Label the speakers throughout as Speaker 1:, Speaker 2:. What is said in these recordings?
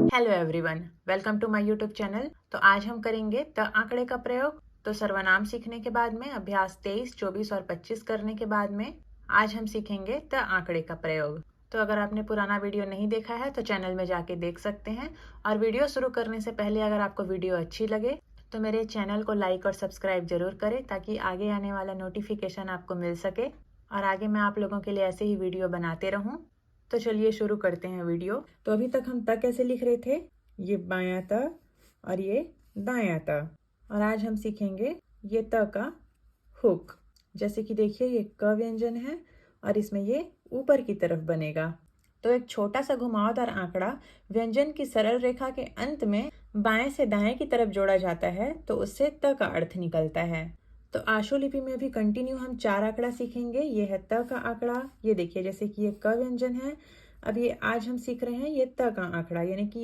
Speaker 1: Hello everyone, welcome to my YouTube channel. तो आज हम करेंगे त आंकड़े का प्रयोग। तो सर्वनाम सीखने के बाद में अभ्यास 23, 24 और 25 करने के बाद में आज हम सीखेंगे त आंकड़े का प्रयोग। तो अगर आपने पुराना वीडियो नहीं देखा है तो चैनल में जाके देख सकते हैं। और वीडियो शुरू करने से पहले अगर आपको वीडियो अच्छी लगे तो मेरे चैनल को लाइक और सब्सक्राइब जरूर करें ताकि आगे आने वाला नोटिफिकेशन आपको मिल सके और आगे मैं आप लोगों के लिए ऐसे ही वीडियो बनाते रहूं। तो चलिए शुरू करते हैं वीडियो। तो अभी तक हम त कैसे लिख रहे थे, ये बायां त और ये दायां त। और आज हम सीखेंगे ये त का हुक। जैसे कि देखिए ये क व्यंजन है और इसमें ये ऊपर की तरफ बनेगा। तो एक छोटा सा घुमावदार आंकड़ा व्यंजन की सरल रेखा के अंत में बाएं से दाएं की तरफ जोड़ा जाता है तो उससे त का अर्थ निकलता है। तो आशुलिपि में भी कंटिन्यू हम 4 आंकड़ा सीखेंगे। ये है त का आंकड़ा, ये देखिए जैसे कि ये क व्यंजन है। अब ये आज हम सीख रहे हैं ये त का आंकड़ा, यानी कि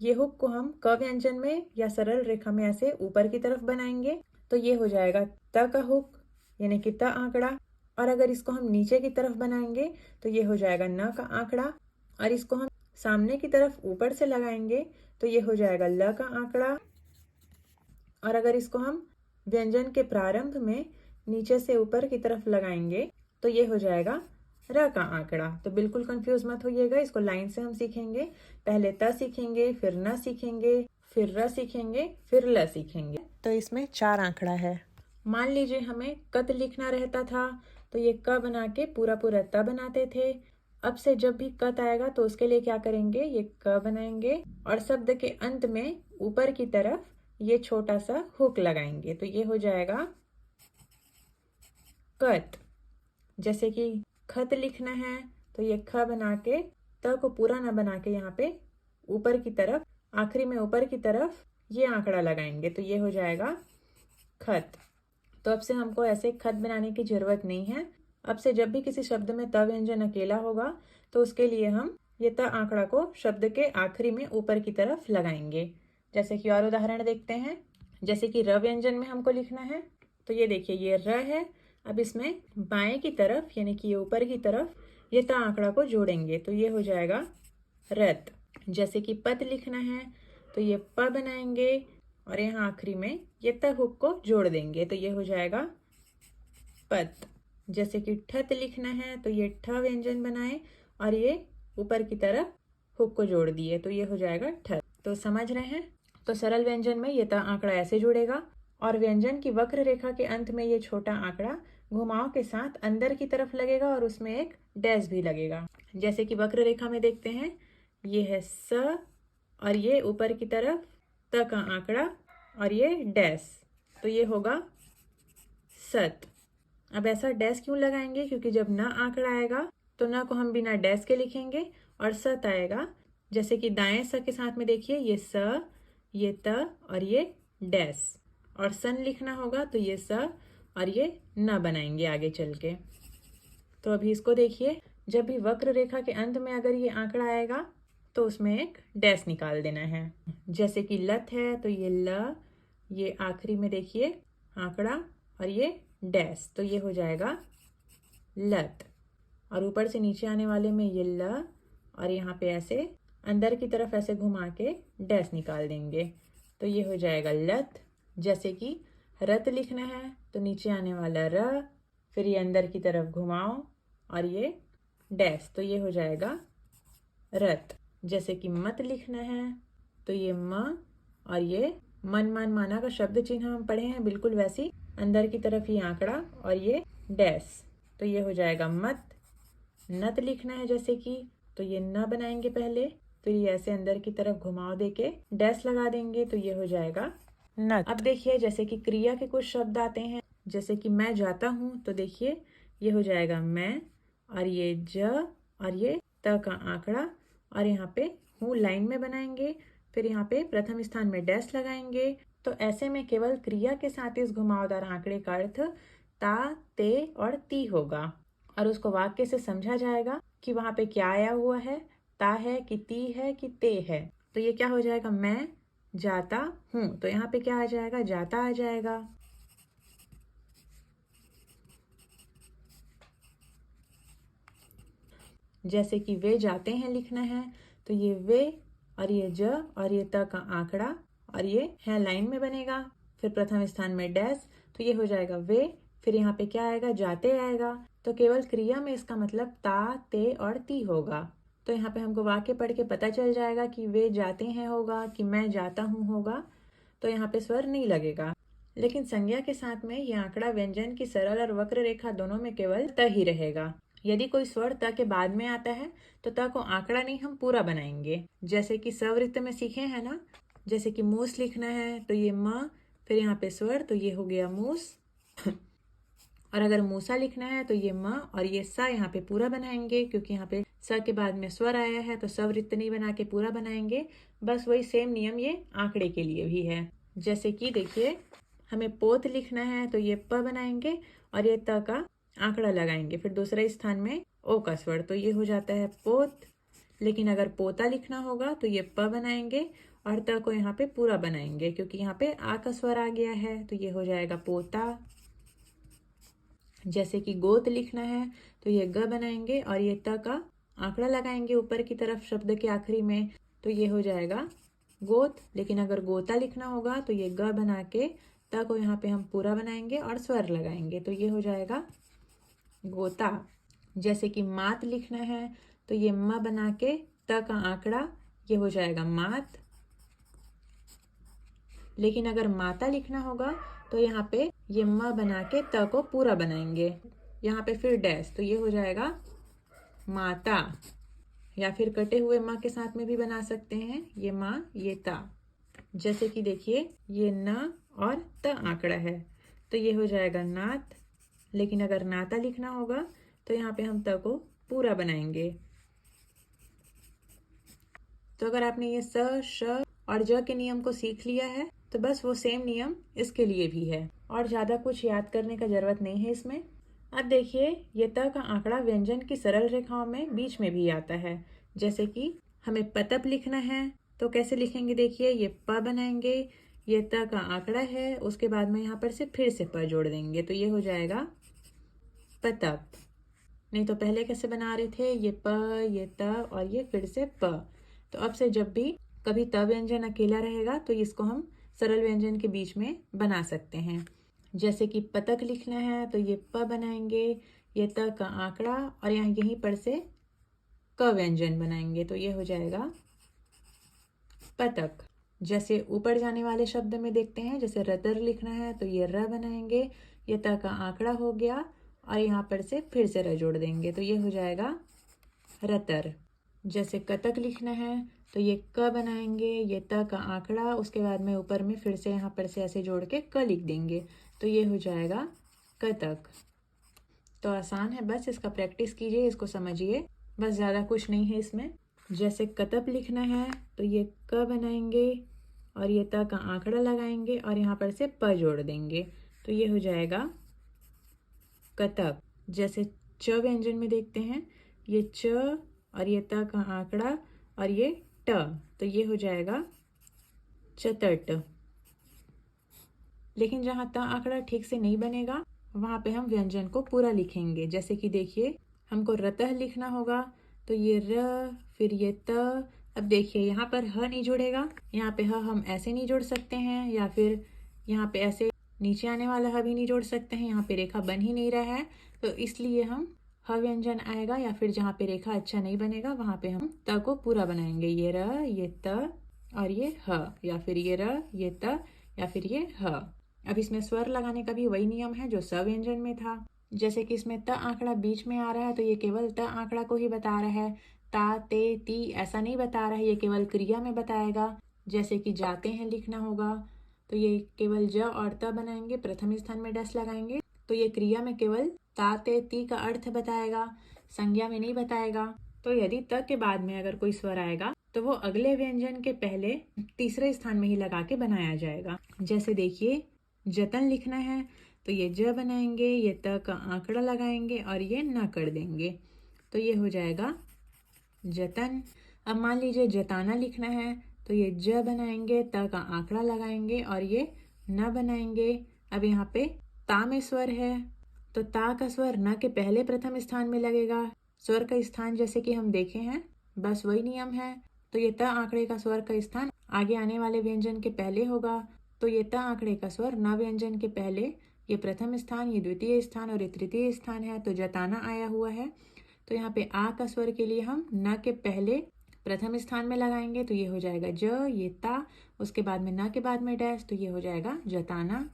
Speaker 1: ये हुक को हम क व्यंजन में या सरल रेखा में ऐसे ऊपर की तरफ बनाएंगे तो ये हो जाएगा त का हुक, यानी कि त आंकड़ा। और अगर इसको हम नीचे की तरफ बनाएंगे तो ये हो जाएगा न का आंकड़ा। और इसको हम सामने की तरफ ऊपर से लगाएंगे तो ये हो जाएगा ल का आंकड़ा। और अगर इसको हम व्यंजन के प्रारंभ में नीचे से ऊपर की तरफ लगाएंगे तो ये हो जाएगा र का आंकड़ा। तो बिल्कुल कंफ्यूज मत होइएगा, इसको लाइन से हम सीखेंगे। पहले त सीखेंगे, फिर न सीखेंगे, फिर र सीखेंगे, फिर ल सीखेंगे। तो इसमें 4 आंकड़ा है। मान लीजिए हमें कत लिखना रहता था तो ये क बना के पूरा पूरा त बनाते थे। अब से जब भी कत आएगा तो उसके लिए क्या करेंगे, ये क बनाएंगे और शब्द के अंत में ऊपर की तरफ ये छोटा सा हुक लगाएंगे तो ये हो जाएगा कत। जैसे कि खत लिखना है तो ये ख बना के त को पूरा ना बना के यहाँ पे ऊपर की तरफ, आखिरी में ऊपर की तरफ ये आंकड़ा लगाएंगे तो ये हो जाएगा खत। तो अब से हमको ऐसे खत बनाने की जरूरत नहीं है। अब से जब भी किसी शब्द में त व्यंजन अकेला होगा तो उसके लिए हम ये त आंकड़ा को शब्द के आखिरी में ऊपर की तरफ लगाएंगे। जैसे कि और उदाहरण देखते हैं। जैसे कि र व्यंजन में हमको लिखना है तो ये देखिए ये र है। अब इसमें बाएं की तरफ यानी कि ऊपर की तरफ ये त आंकड़ा को जोड़ेंगे तो ये हो जाएगा रत। जैसे कि पत लिखना है तो ये प बनाएंगे और यहाँ आखिरी में ये त हुक को जोड़ देंगे तो ये हो जाएगा पत। जैसे कि ठत लिखना है तो ये ठ व्यंजन बनाए और ये ऊपर की तरफ हुक को जोड़ दिए तो ये हो जाएगा ठत। तो समझ रहे हैं। तो सरल व्यंजन में ये त आंकड़ा ऐसे जुड़ेगा और व्यंजन की वक्र रेखा के अंत में ये छोटा आंकड़ा घुमाव के साथ अंदर की तरफ लगेगा और उसमें एक डैश भी लगेगा। जैसे कि वक्र रेखा में देखते हैं, ये है स और ये ऊपर की तरफ त का आंकड़ा और ये डैश तो ये होगा सत। अब ऐसा डैश क्यों लगाएंगे, क्योंकि जब न आंकड़ा आएगा तो न को हम बिना डैश के लिखेंगे और सत आएगा। जैसे कि दाएं स के साथ में देखिए ये स, ये त और ये डैश, और सन लिखना होगा तो ये स और ये न बनाएंगे आगे चल के। तो अभी इसको देखिए, जब भी वक्र रेखा के अंत में अगर ये आंकड़ा आएगा तो उसमें एक डैश निकाल देना है। जैसे कि लत है तो ये ल, ये आखिरी में देखिए आंकड़ा और ये डैश तो ये हो जाएगा लत। और ऊपर से नीचे आने वाले में ये ल और यहाँ पे ऐसे अंदर की तरफ ऐसे घुमा के डैश निकाल देंगे तो ये हो जाएगा लत। जैसे कि रत लिखना है तो नीचे आने वाला र, फिर ये अंदर की तरफ घुमाओ और ये डैश तो ये हो जाएगा रत। जैसे कि मत लिखना है तो ये म और ये मन मान माना का शब्द चिन्ह हम पढ़े हैं, बिल्कुल वैसी अंदर की तरफ ये आंकड़ा और ये डैश तो ये हो जाएगा मत। नत लिखना है जैसे कि तो ये न बनाएंगे पहले, फिर ये ऐसे अंदर की तरफ घुमाव देके डैश लगा देंगे तो ये हो जाएगा नत। अब देखिए जैसे कि क्रिया के कुछ शब्द आते हैं, जैसे कि मैं जाता हूँ तो देखिए ये हो जाएगा मैं और ये ज और ये त का आंकड़ा और यहाँ पे हूँ लाइन में बनाएंगे, फिर यहाँ पे प्रथम स्थान में डैश लगाएंगे। तो ऐसे में केवल क्रिया के साथ इस घुमावदार आंकड़े का अर्थ ता, ते और ती होगा और उसको वाक्य से समझा जाएगा कि वहां पे क्या आया हुआ है, ता है कि ती है कि ते है। तो ये क्या हो जाएगा, मैं जाता हूँ तो यहाँ पे क्या आ जाएगा, जाता आ जाएगा। जैसे कि वे जाते हैं लिखना है तो ये वे और ये ज और ये त का आंकड़ा और ये है लाइन में बनेगा, फिर प्रथम स्थान में डैश, तो ये हो जाएगा वे, फिर यहाँ पे क्या आएगा, जाते आएगा। तो केवल क्रिया में इसका मतलब ता, ते और ती होगा। तो यहाँ पे हमको वाक्य पढ़ के पता चल जाएगा कि वे जाते हैं होगा, कि मैं जाता हूँ होगा, तो यहाँ पे स्वर नहीं लगेगा। लेकिन संज्ञा के साथ में ये आंकड़ा व्यंजन की सरल और वक्र रेखा दोनों में केवल त ही रहेगा। यदि कोई स्वर त के बाद में आता है तो त को आंकड़ा नहीं, हम पूरा बनाएंगे। जैसे कि सवृत्त में सीखे हैं ना, जैसे कि मूस लिखना है तो ये म, फिर यहाँ पे स्वर, तो ये हो गया मूस। और अगर मूसा लिखना है तो ये म और ये सा यहाँ पे पूरा बनाएंगे, क्योंकि यहाँ पे स के बाद में स्वर आया है तो सवृत्त नहीं बना के पूरा बनाएंगे। बस वही सेम नियम ये आंकड़े के लिए भी है। जैसे कि देखिए, हमें पोत लिखना है तो ये प बनाएंगे और ये त का आंकड़ा लगाएंगे, फिर दूसरे स्थान में ओ का स्वर, तो ये हो जाता है पोत। लेकिन अगर पोता लिखना होगा तो ये प बनाएंगे और त को यहाँ पे पूरा बनाएंगे, क्योंकि यहाँ पे आ का स्वर आ गया है, तो ये हो जाएगा पोता। जैसे कि गोत लिखना है तो ये ग बनाएंगे और ये त का आंकड़ा लगाएंगे ऊपर की तरफ शब्द के आखिरी में, तो ये हो जाएगा गोत। लेकिन अगर गोता लिखना होगा तो ये ग बना के त को यहाँ पे हम पूरा बनाएंगे और स्वर लगाएंगे, तो ये हो जाएगा गोता। जैसे कि मात लिखना है तो ये म बना के त का आंकड़ा, ये हो जाएगा मात। लेकिन अगर माता लिखना होगा तो यहाँ पे ये म बना के त को पूरा बनाएंगे, यहाँ पे फिर डैश, तो ये हो जाएगा माता। या फिर कटे हुए माँ के साथ में भी बना सकते हैं, ये माँ ये ता। जैसे कि देखिए, ये न और त आंकड़ा है तो ये हो जाएगा नात। लेकिन अगर नाता लिखना होगा तो यहाँ पे हम त को पूरा बनाएंगे। तो अगर आपने ये स, श और ज के नियम को सीख लिया है तो बस वो सेम नियम इसके लिए भी है, और ज़्यादा कुछ याद करने का जरूरत नहीं है इसमें। अब देखिए, ये त का आंकड़ा व्यंजन की सरल रेखाओं में बीच में भी आता है। जैसे कि हमें पतप लिखना है तो कैसे लिखेंगे, देखिए ये प बनाएंगे, ये त का आंकड़ा है, उसके बाद में यहाँ पर से फिर से प जोड़ देंगे, तो ये हो जाएगा पतप। नहीं तो पहले कैसे बना रहे थे, ये प, ये त और ये फिर से प। तो अब से जब भी कभी त व्यंजन अकेला रहेगा तो इसको हम सरल व्यंजन के बीच में बना सकते हैं। जैसे कि पतक लिखना है तो ये प बनाएंगे, ये त का आंकड़ा और यहाँ यहीं पर से क व्यंजन बनाएंगे, तो ये हो जाएगा पतक। जैसे ऊपर जाने वाले शब्द में देखते हैं, जैसे रतर लिखना है तो ये र बनाएंगे, ये त का आंकड़ा हो गया और यहाँ पर से फिर से र जोड़ देंगे, तो ये हो जाएगा रतर। जैसे कतक लिखना है तो ये क बनाएंगे, ये त का आंकड़ा, उसके बाद में ऊपर में फिर से यहाँ पर से ऐसे जोड़ के क लिख देंगे, तो ये हो जाएगा कतक। तो आसान है, बस इसका प्रैक्टिस कीजिए, इसको समझिए, बस ज़्यादा कुछ नहीं है इसमें। जैसे कतप लिखना है तो ये क बनाएंगे और ये त का आंकड़ा लगाएंगे और यहाँ पर से प जोड़ देंगे, तो ये हो जाएगा कतप। जैसे च व्यंजन में देखते हैं, ये च और ये त का आंकड़ा और ये ट, तो ये हो जाएगा चतट। लेकिन जहाँ त आंकड़ा ठीक से नहीं बनेगा वहाँ पे हम व्यंजन को पूरा लिखेंगे। जैसे कि देखिए, हमको रतह लिखना होगा तो ये र, फिर ये त। अब देखिए यहाँ पर ह नहीं जुड़ेगा, यहाँ पे ह हम ऐसे नहीं जोड़ सकते हैं, या फिर यहाँ पे ऐसे नीचे आने वाला ह भी नहीं जोड़ सकते हैं, यहाँ पे रेखा बन ही नहीं रहा है, तो इसलिए हम ह व्यंजन आएगा, या फिर जहाँ पे रेखा अच्छा नहीं बनेगा वहाँ पे हम त को पूरा बनाएंगे, ये र, ये त और ये ह, या फिर ये र, ये त, या फिर ये ह। अब इसमें स्वर लगाने का भी वही नियम है जो स व्यंजन में था। जैसे कि इसमें त आंकड़ा बीच में आ रहा है तो ये केवल त आंकड़ा को ही बता रहा है, ता, ते, ती ऐसा नहीं बता रहा है, ये केवल क्रिया में बताएगा। जैसे कि जाते हैं लिखना होगा तो ये केवल ज और त बनाएंगे, प्रथम स्थान में डैश लगाएंगे, तो ये क्रिया में केवल ता, ते, ती का अर्थ बताएगा, संज्ञा में नहीं बताएगा। तो यदि त के बाद में अगर कोई स्वर आएगा तो वो अगले व्यंजन के पहले तीसरे स्थान में ही लगा के बनाया जाएगा। जैसे देखिए, जतन लिखना है तो ये ज बनाएंगे, ये त का आंकड़ा लगाएंगे और ये न कर देंगे, तो ये हो जाएगा जतन। अब मान लीजिए जताना लिखना है तो ये ज बनाएंगे, त का आंकड़ा लगाएंगे और ये न बनाएंगे। अब यहाँ पे ता में स्वर है तो ता का स्वर न के पहले प्रथम स्थान में लगेगा। स्वर का स्थान जैसे कि हम देखे हैं, बस वही नियम है। तो ये त आंकड़े का स्वर का स्थान आगे आने वाले व्यंजन के पहले होगा। तो ये त आंकड़े का स्वर न व्यंजन के पहले, ये प्रथम स्थान, ये द्वितीय स्थान और ये तृतीय स्थान है, तो जताना आया हुआ है। तो यहाँ पे आ का स्वर के लिए हम न के पहले प्रथम स्थान में लगाएंगे, तो ये हो जाएगा ज, ये ता, उसके बाद में न के बाद में डैश, तो ये हो जाएगा जताना।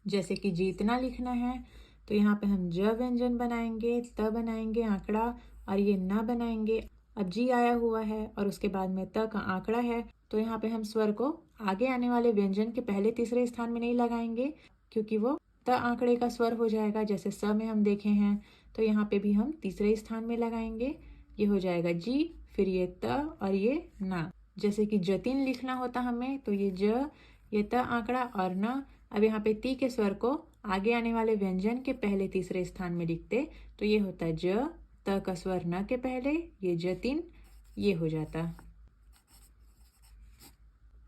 Speaker 1: जैसे कि जीतना लिखना है, तो यहाँ पे हम ज व्यंजन बनाएंगे, त बनाएंगे आंकड़ा और ये न बनाएंगे। अब जी आया हुआ है और उसके बाद में त का आंकड़ा है, तो यहाँ पे हम स्वर को आगे आने वाले व्यंजन के पहले तीसरे स्थान में नहीं लगाएंगे, क्योंकि वो त आंकड़े का स्वर हो जाएगा। जैसे स में हम देखे हैं, तो यहाँ पे भी हम तीसरे स्थान में लगाएंगे, ये हो जाएगा जी, फिर ये त और ये ना। जैसे कि जतिन लिखना होता हमें, तो ये ज, ये त आंकड़ा और न। अब यहाँ पे ती के स्वर को आगे आने वाले व्यंजन के पहले तीसरे स्थान में लिखते, तो ये होता है ज, त का स्वर न के पहले, ये जतिन, ये हो जाता।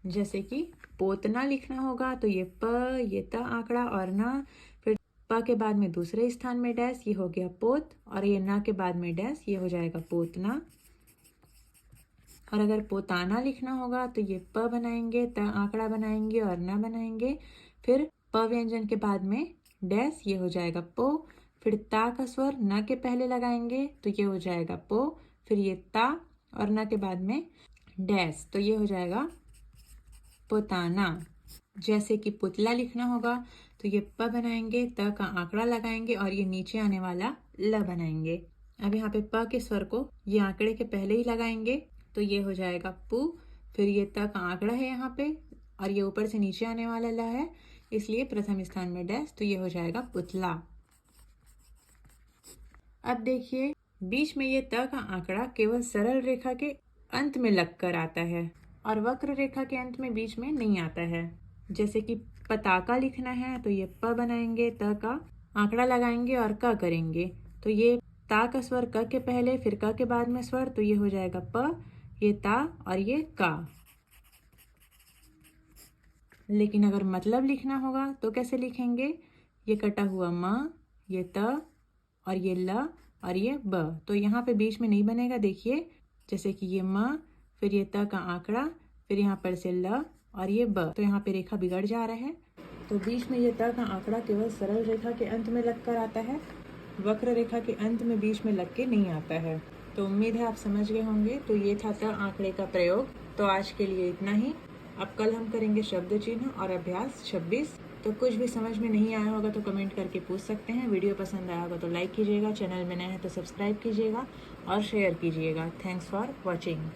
Speaker 1: जैसे कि पोतना लिखना होगा, तो ये प, ये त आंकड़ा और न, फिर प के बाद में दूसरे स्थान में डैश, ये हो गया पोत, और ये न के बाद में डैश, ये हो जाएगा पोतना। और अगर पोताना लिखना होगा, तो ये प बनाएंगे, त आंकड़ा बनाएंगे और न बनाएंगे, फिर प व्यंजन के बाद में डैश, ये हो जाएगा पो, फिर ता का स्वर न के पहले लगाएंगे, तो ये हो जाएगा पो, फिर ये ता और न के बाद में डैश, तो ये हो जाएगा पोताना। जैसे कि पुतला लिखना होगा, तो ये प बनाएंगे, त का आंकड़ा लगाएंगे और ये नीचे आने वाला ल बनाएंगे। अब यहाँ पे प के स्वर को ये आंकड़े के पहले ही लगाएंगे, तो ये हो जाएगा पु, फिर ये त का आंकड़ा है यहाँ पे और ये ऊपर से नीचे आने वाला ल है, इसलिए प्रथम स्थान में डैश, तो ये हो जाएगा पुतला। अब देखिए, बीच में ये त का आंकड़ा केवल सरल रेखा के अंत में लगकर आता है और वक्र रेखा के अंत में बीच में नहीं आता है। जैसे कि पताका लिखना है, तो ये प बनाएंगे, त का आंकड़ा लगाएंगे और क करेंगे, तो ये ता का स्वर क के पहले, फिर क के बाद में स्वर, तो ये हो जाएगा प, ये ता और ये का। लेकिन अगर मतलब लिखना होगा तो कैसे लिखेंगे? ये कटा हुआ म, ये त और ये ल और ये ब, तो यहाँ पे बीच में नहीं बनेगा। देखिए, जैसे कि ये म, फिर ये त का आंकड़ा, फिर यहाँ पर से ल और ये ब, तो यहाँ पे रेखा बिगड़ जा रहा है। तो बीच में ये त का आंकड़ा केवल सरल रेखा के अंत में लगकर आता है, वक्र रेखा के अंत में बीच में लग के नहीं आता है। तो उम्मीद है आप समझ गए होंगे। तो ये था त आंकड़े का प्रयोग। तो आज के लिए इतना ही। अब कल हम करेंगे शब्द चिन्ह और अभ्यास 26। तो कुछ भी समझ में नहीं आया होगा तो कमेंट करके पूछ सकते हैं। वीडियो पसंद आया होगा तो लाइक कीजिएगा, चैनल में नए हैं तो सब्सक्राइब कीजिएगा और शेयर कीजिएगा। Thanks for watching.